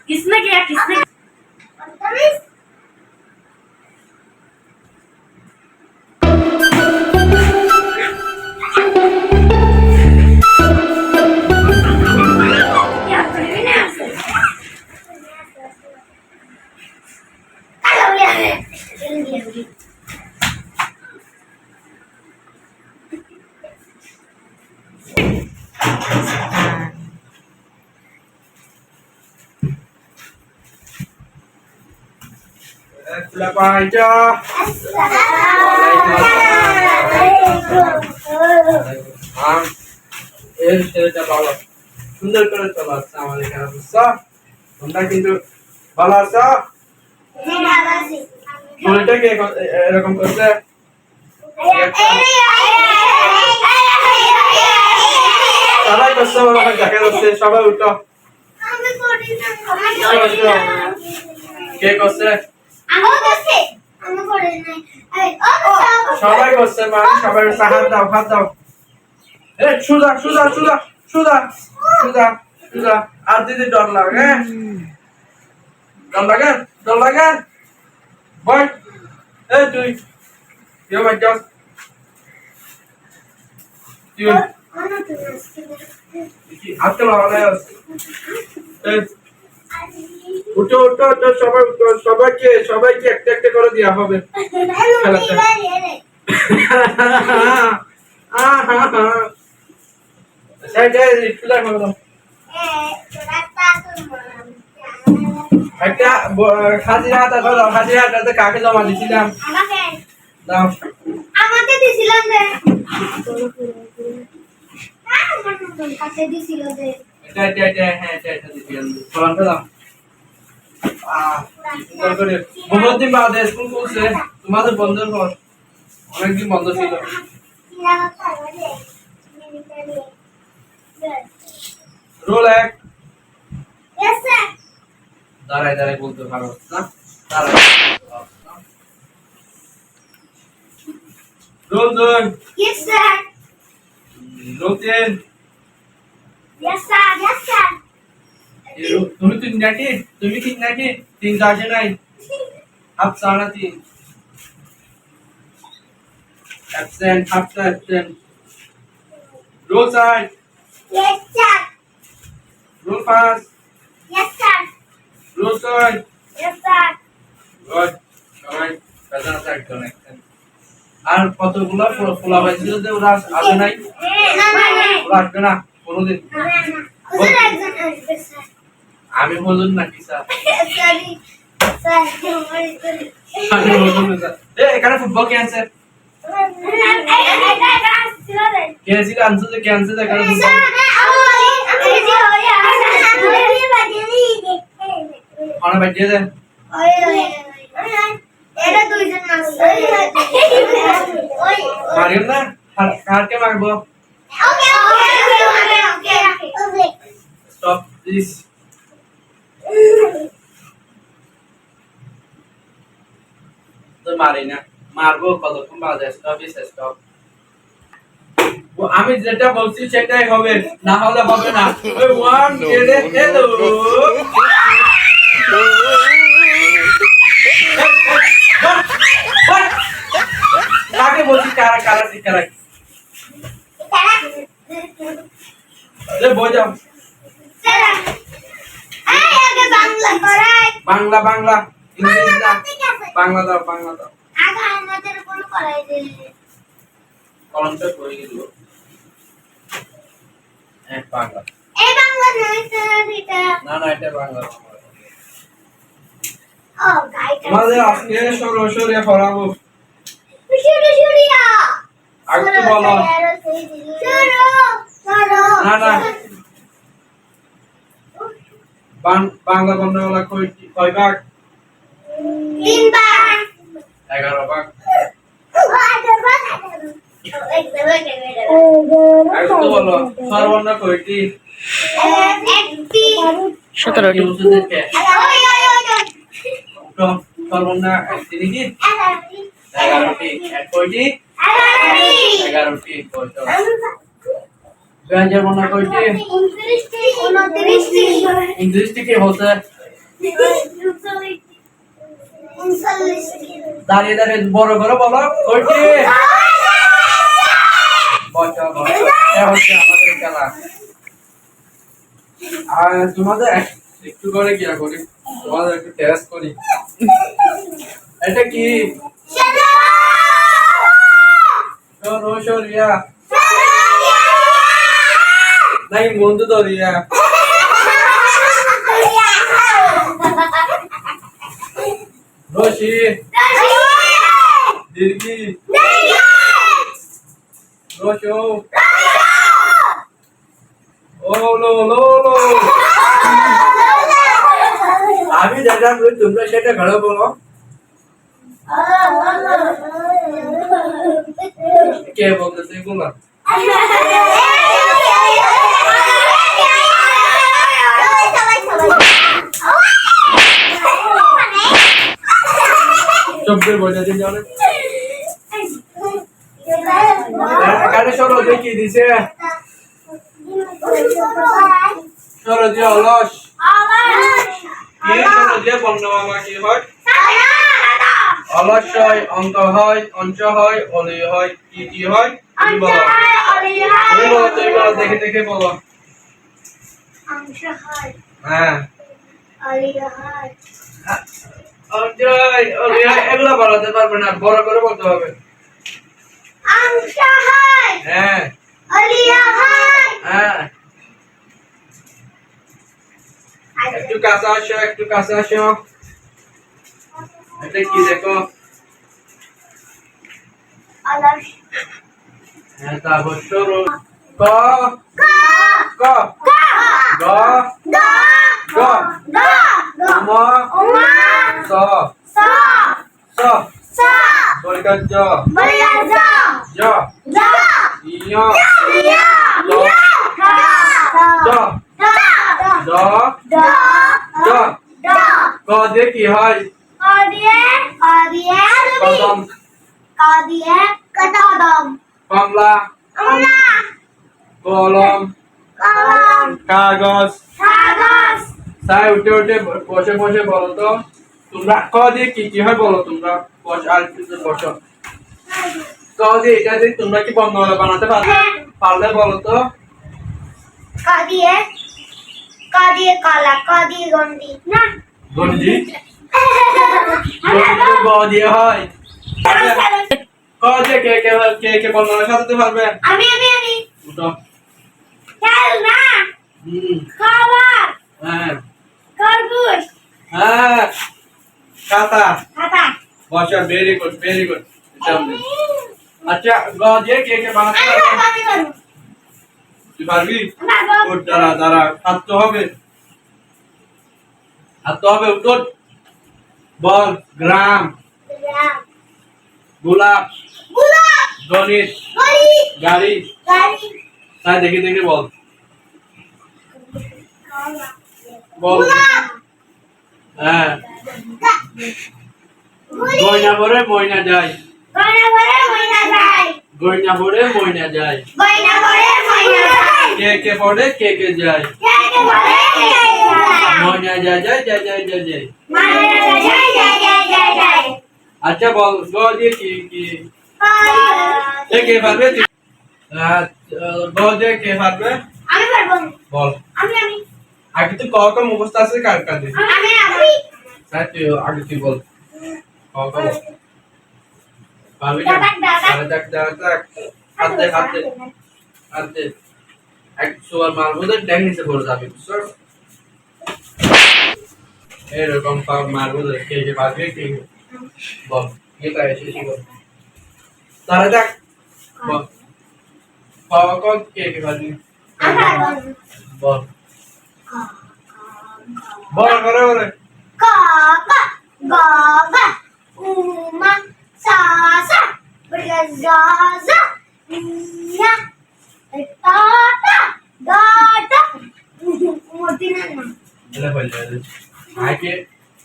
किसने किया किसने সুন্দর করে চলো আমাদের এখানে বুঝছো তোমরা কিন্তু ভালো আছো শরীরটা কি এরকম করছে সবাই করছে দেখা যাচ্ছে সবাই উঠো কে করছে সবাই করছে মা সবাই হাত দাও সুজা সুজা সুজা সুজা সুজা সুজা আর দিদি ডর লাগে ডর লাগে বল এই তুই কেউ বাদ যাও তুই আজকে লাগালে উঠো উঠো উঠো সবাই সবাইকে একটা একটা করে দেওয়া হবে একটা হাজিরা হাত আছে হাজিরা হাতে কাকে জমা দিছিলাম দাও আমাকে দিছিলাম রে কাছে দিছিল রে এটা হ্যাঁ এটা দিছিলাম ফলানটা দাও সুন্দর করে বহুত দিন বাদে স্কুল খুলছে তোমাদের বন্ধের পর অনেকদিন বন্ধ ছিল রোল এক দাঁড়ায় বলতে পারো না দাঁড়ায় রোল দুই রোল তিন তুমি তিন নাকি তিন চারটে নাই হাফ সাড়ে তিন absent after absent roll side yes sir roll fast yes sir roll side yes sir good সবাই প্রেজেন্ট সাইড কানেকশন আর কতগুলো ফোলা হয়েছিল যে ওরা আসে নাই ওরা আসবে না কোনোদিন আমি বলুন নাকি স্যার সরি স্যার আমি বলুন স্যার এখানে ফুটবল কে আছে कैसी आंसर से कैंसर से कर दूंगा खाना बैठ दे এটা দুইজন আছে मारियो ना काट के मारबो ওকে ওকে stop this তো মারি না, মারবো কতক্ষণ বাজে স্টপ স্টপ। আমি যেটা বলছি সেটাই হবে, না হলে হবে না। ওই ওয়ান গেলে হ্যালো কাকে বলছি, কারা কারা শিক্ষা রাখি বই যাও। বাংলা বাংলা ইংরেজি না, বাংলা দাও বাংলা দাও। কলমটা করে দিল বাংলা। না না এটা বাংলা। আমাদের আজকে সরাসরি পড়াবো। আগে তো বলো। না না বাংলা বর্ণমালা কয় ভাগ? 3 ভাগ। 11 ভাগ। আগে তো বলো স্বরবর্ণ কয়টি? 1টি। 17টি। স্বরবর্ণ একটি নাকি? 11টি। কয়টি? 11টি। কয়টা? ব্যঞ্জন বর্ণ কয়টি? 29টি। 29টি কে বলছে? 39টি। দাঁড়িয়ে দাঁড়িয়ে বড় করে বলো কয়টি? বচা বচা। এটা হচ্ছে আমাদের খেলা। আর তোমাদের একটু করে কি করি? তোমাদের একটু টেস্ট করি। এটা কি? সরিয়া নাই বন্ধু দরিয়া। রশি দীর্ঘি রসো ওলো লো লো। আমি যেটা বলি তোমরা সেটা ভালো বলো। কে বলতেছে এগুলো? শব্দের বইটা দিয়ে যাও। এখানে সরো দেখি দিছে। সরো দিয়ে অলস। কি সরো দিয়ে বর্ণমালা কি হয়? অলস হয়, অন্ত হয়, অঞ্চ হয়, অলি হয়, কি হয়? তুমি বলো। তুমি বলো, তুমি বলো, দেখে দেখে বলো। হ্যাঁ অঞ্চয়, অলি হয়, এগুলো বলাতে পারবে না, বড় করে বলতে হবে। হ্যাঁ হ্যাঁ একটু কাছে আসো, একটু কাছে আসো। এটা কি দেখো? হ্যাঁ তারপর সরু ক ক গ গ ম স স বর্গার জ জ ইয় জ জ দ দ ক দিয়ে কি হয়? কদম কমলা কলম কাগজ। তাই উঠে উঠে বসে বসে বলো তো তোমরা ক দিয়ে কি হয় বলো তোমরা। বস আর কিছু বসো। ক দিয়ে এটা দিয়ে তোমরা কি বর্ণমালা বানাতে পারবে? পারলে বলো তো। কলা ক দিয়ে গন্ডি না গঞ্জি গঞ্জি গ দিয়ে হয়। ক দিয়ে কে বর্ণমালা সাজাতে পারবে? আমি উঠো। খেল না খাবার হ্যাঁ খরগোশ হ্যাঁ খাতা খাতা বসা। Very good very good. আচ্ছা গ দিয়ে কে বানাতে পারবে? তুই পারবি? উঠ দাঁড়া দাঁড়া হাঁটতে হবে, হাঁটতে হবে। উঠ বল। গ্রাম গোলাপ গণিত গাড়ি। তাই দেখে দেখে বল বল। হ্যাঁ গয়না ভরে ময়না যায় গয়না ভরে ময়না যায় গয়না ভরে ময়না যায় গয়না ভরে ময়না যায় কে পড়ে কে যায় কে ভরে কে যায় ময়না যায় যায় যায় যায় যায় যায় ময়না যায় যায় যায় যায় যায় আচ্ছা বল গ দিয়ে কি কে পারবে গ দিয়ে কে পারবে আমি পারবো বল আমি আগে তুই ক ক মুখস্থ আছে কার কার দিবি আমি তাই তুই আগে তুই বল ক ক বল পারবি না দাঁড়া হাতে এক সোয়ার মারবো তো ট্যাং নিচে পড়ে যাবে বুঝছো এরকম পার মারবো তো কে পারবে কে বল কে পারে শেষই বল তারা দেখ বল ক ক কে পারবি বল বল করে ক ক গ গ উমা সা সা বড় জা জা ইয়া টা টা ডা টা মদিনা না এটা বল আগে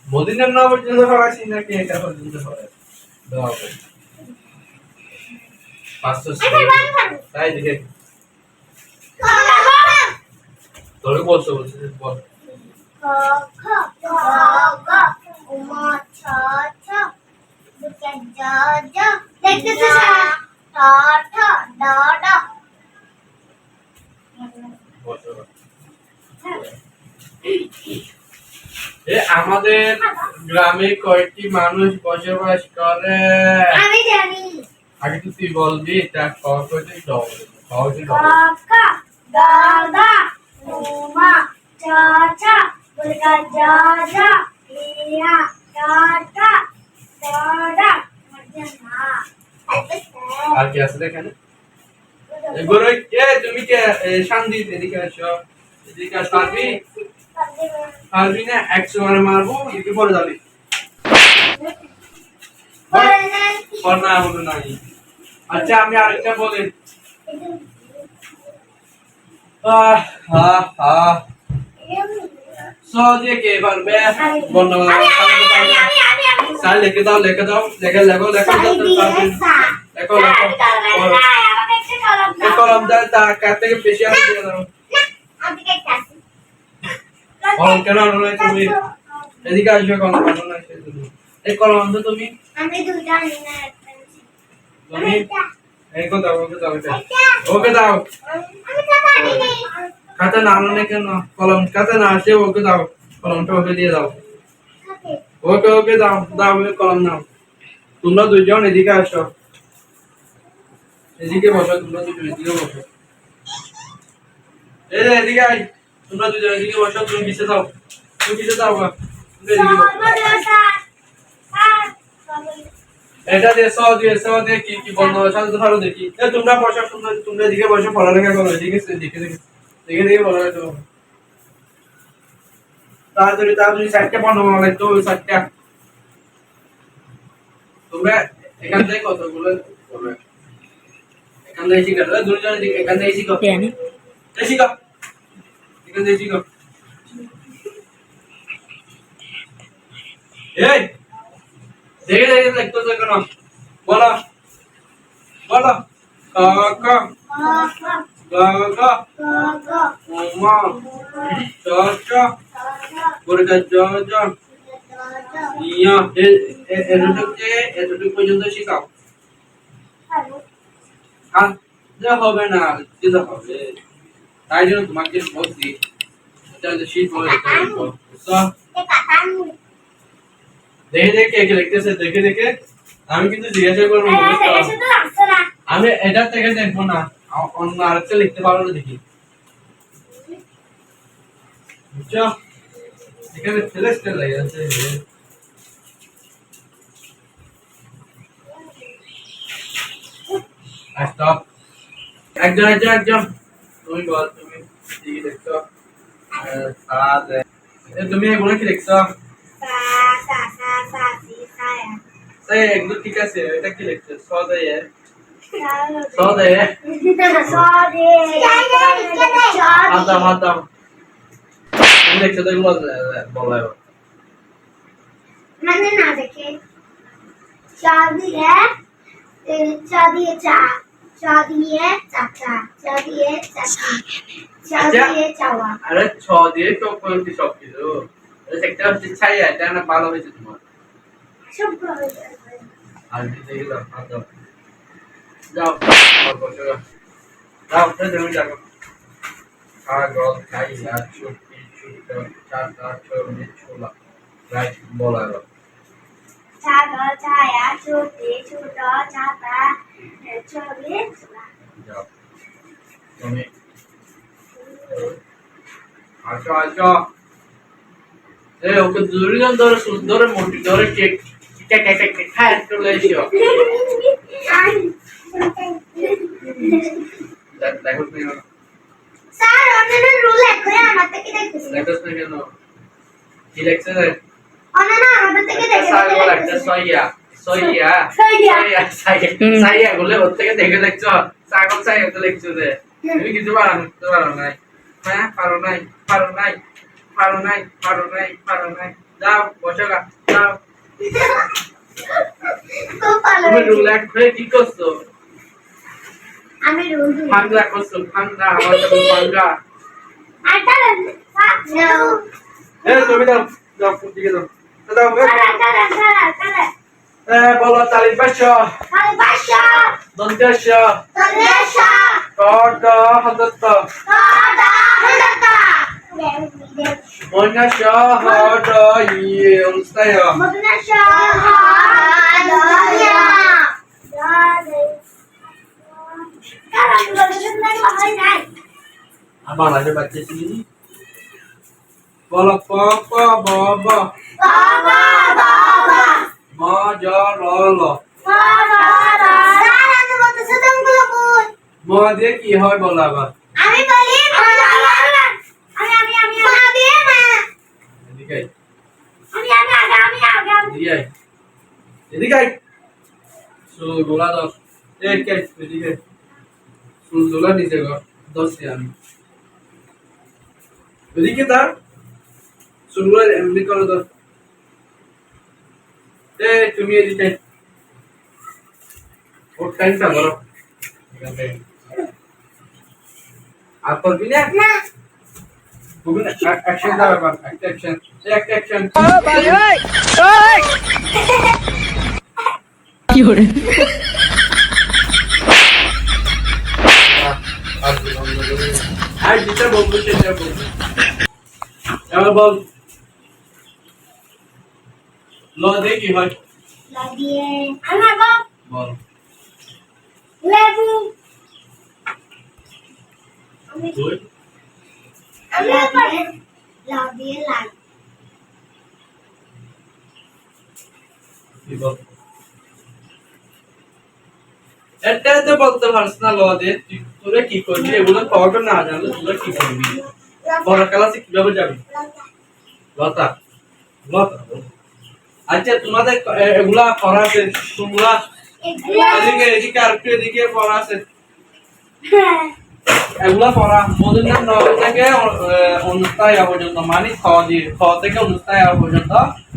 মদিনার নাম পর্যন্ত পড়াছি নাকি এটা পর্যন্ত পড়াছি দাও পাঁচশো তাই দেখে তোর বলছো বল ক খ গ গ উমা ছা ছা বড় জা জা দেখতেছিস টা টা ডা ডা আমাদের গ্রামে কয়টি মানুষ বসবাস করে আমি জানি আগে তো তুই বলবি তার কয়টি কাকা দাদা উমা চাচা বলকা জাজা ইয়া টাটা দাদা মজনা আর কি আছে এখানে এগুলো কে তুমি কে শান্তি এদিকে আসো এদিকে আসবি পারবি না 100 মারে মারবো এদিকে পড়ে যাবি পড়না হলো নাই আচ্ছা আমি আরেকটা বলি সহজে কে পারবে বর্ণমালা স্যার লিখে দাও লেখো লেখো কলম দেয় তা কার থেকে বেশি আমি দিয়ে দাও কলম কেন আনো নাই তুমি এদিকে আসবে কলম আনো নাই এই কলম আনছো তুমি আমি দুইটা আনি না তুমি এই কো দাও ওকে দাও আমি খাতা আনি নাই খাতা না আনো নাই কেন কলম খাতা না আসে ওকে দাও কলমটা ওকে দিয়ে দাও ওকে দাও কলম নাও তোমরা দুইজন এদিকে আসো এদিকে বসো তোমরা দুজন এদিকে বসো এদিকে আই তোমরা দুজন এদিকে বসো তুমি পিছে যাও গা এটা দিয়ে কি বন্ধ শান্ত ধরো দেখি তোমরা বসো তোমরা এদিকে বসো পড়ালেখা করো এদিকে দেখে পড়ালেখা করো তাড়াতাড়ি চারটে বন্ধ করা লাগতো চারটা তোমরা এখান থেকে কতগুলো করবে এখান থেকে শিখো দুজন এখান থেকে শিখো শিখো এখান থেকে শিখো এই দেখে লিখতো কেন বলো কাকা গাগা উমা চাচা বড়কা জাজা ইয়া এতটুকু পর্যন্ত শিখাও আর যা হবে না যেটা হবে তাই জন্য তোমাকে বলছি এটা শিখবো দেখে কে লিখতেছে দেখে আমি কিন্তু জিজ্ঞাসা করবো আমি এটা থেকে দেখবো না অন্য আরেকটা লিখতে পারবো না দেখি বুঝছো এখানে সেলেস্টেল লাগে আছে স্টপ একজন তুমি বল তুমি কি লিখছো তুমি এগুলো কি লিখছো তাই একদম ঠিক আছে এটা কি লিখছো সদয়ে হাতা তুমি লিখছো তো এগুলো বলো মানে না দেখে চা দিয়ে চা দিয়ে চাচা চা দিয়ে চাচি চা দিয়ে চাওয়া আরে ছ দিয়ে তো কোনটি সব কিছু একটা হচ্ছে ছাই এটা না ভালো হয়েছে তোমার সব ভালো আর দিতে গেলাম যাও বসো যাও তুমি যাও কাগজ খাইয়া ছুটি ছুটা চাটা ছবি ছোলা রাইট বলা চাগা ছায়া ছোটে ছোট ছাতা ছবি যাও তুমি আচ্ছা ওকে দুজন ধরে সুন্দর মোটি ধরে কেক খায় চলে এসো দেখো তুমি স্যার অন্যান্য রুল একই আমার থেকে দেখতেছি দেখো না কেন কি লেখছে রে অন্যান্য আমাদের থেকে স্যার বলে একটা দেখতেছি সাইয়া বলে ওর থেকে দেখে দেখছো সাইকল সাইয়া তো লিখছো রে তুমি কিছু পারো নাই হ্যাঁ পারো নাই যাও বসো গা যাও খুব ভালো তুমি রুল এক হয়ে কি করছো আমি রুল ফাঙ্গা করছো ফাঙ্গা আমার তো ফাঙ্গা আটা নাও তুমি যাও দিকে যাও আটা বলো তালিম পাশা তাহলে বাসা দন্তেশা তলেশা কটা হদত্ত কাদা হলতা মনাশা হদ ইয়ে উস্তায়া মদনাশা হাদয়া কারণ বলছেন না হয় নাই আবার আগে বাচ্চা ছিলি বলো পাপা বাবা বাবা বাবা মা যা রল স্যার আমি বলতেছি তুমি বল মা দিয়ে কি হয় বলো আবার আমি বলি আমি মা দিয়ে মা এদিকে আমি আগে এদিকে চুল গোলা দশ এদিকে চুল গোলা নিচে গো দশটি আমি এদিকে তার চুলগুলো এমনি করে দশ তুমি এদিকে ওর টাইমটা বলো আর করবি না না তুমি অ্যাকশন দাও এবার একটা অ্যাকশন কি hore আর যেটা বলবো সেটা বলবো এবার বল ল দিয়ে কি হয় লাগিয়ে আমার বাপ বল লেবু তুই লাগিয়ে লাল কি বল এটা তো বলতে পারছ না ল দিয়ে তোরা কি করবি এগুলো পাওয়াটা না জানলে তোরা কি করবি বড় ক্লাসে কিভাবে যাবি লতা আচ্ছা তোমাদের এগুলা পড়া আছে তোমরা এদিকে আর একটু এদিকে পড়া আছে এগুলা পড়া মদিনা নয় থেকে অনুষ্ঠায় পর্যন্ত মানে খ থেকে অনুষ্ঠায় পর্যন্ত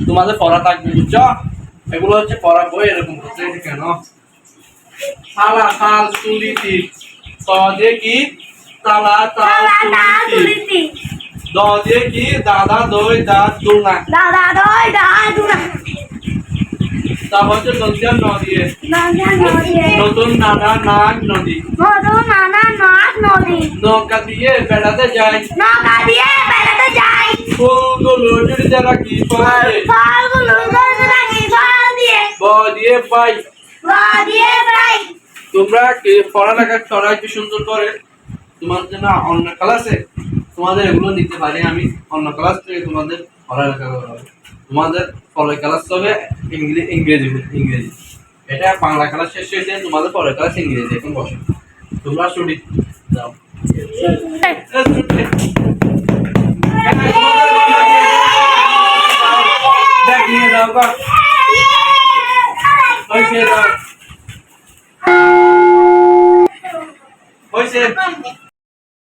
তোমাদের পড়া থাকবে বুঝছো এগুলো হচ্ছে পড়া বই এরকম করতে কেন থালা থাল তুলিতি ত দিয়ে কি তালা তাল তুলিতি দ দিয়ে কি দাদা দই দাঁত দুনা দাদা দই দুনা তারপর হচ্ছে নদীর নদী নদী নতুন নানা নাগ নদী মধু নানা নাক নদী নৌকা দিয়ে বেড়াতে যায় নৌকা দিয়ে বেড়াতে যাই ফুলগুলো জড়িতে রাখি পায়ে ফলগুলো গছ রাখি ফল দিয়ে ব দিয়ে পাই দিয়ে পাই তোমরা কি পড়ালেখা করা একটু সুন্দর করে তোমাদের জন্য অন্য ক্লাসে তোমাদের এগুলো নিতে পারি আমি অন্য ক্লাস থেকে তোমাদের পড়ালেখা করাবো তোমাদের পরের ক্লাস হবে ইংরেজি এটা বাংলা ক্লাস শেষ হয়েছে তোমাদের পরের ক্লাস ইংরেজি এখন বসো তোমরা ছুটি যাও দেখ নিয়ে যাও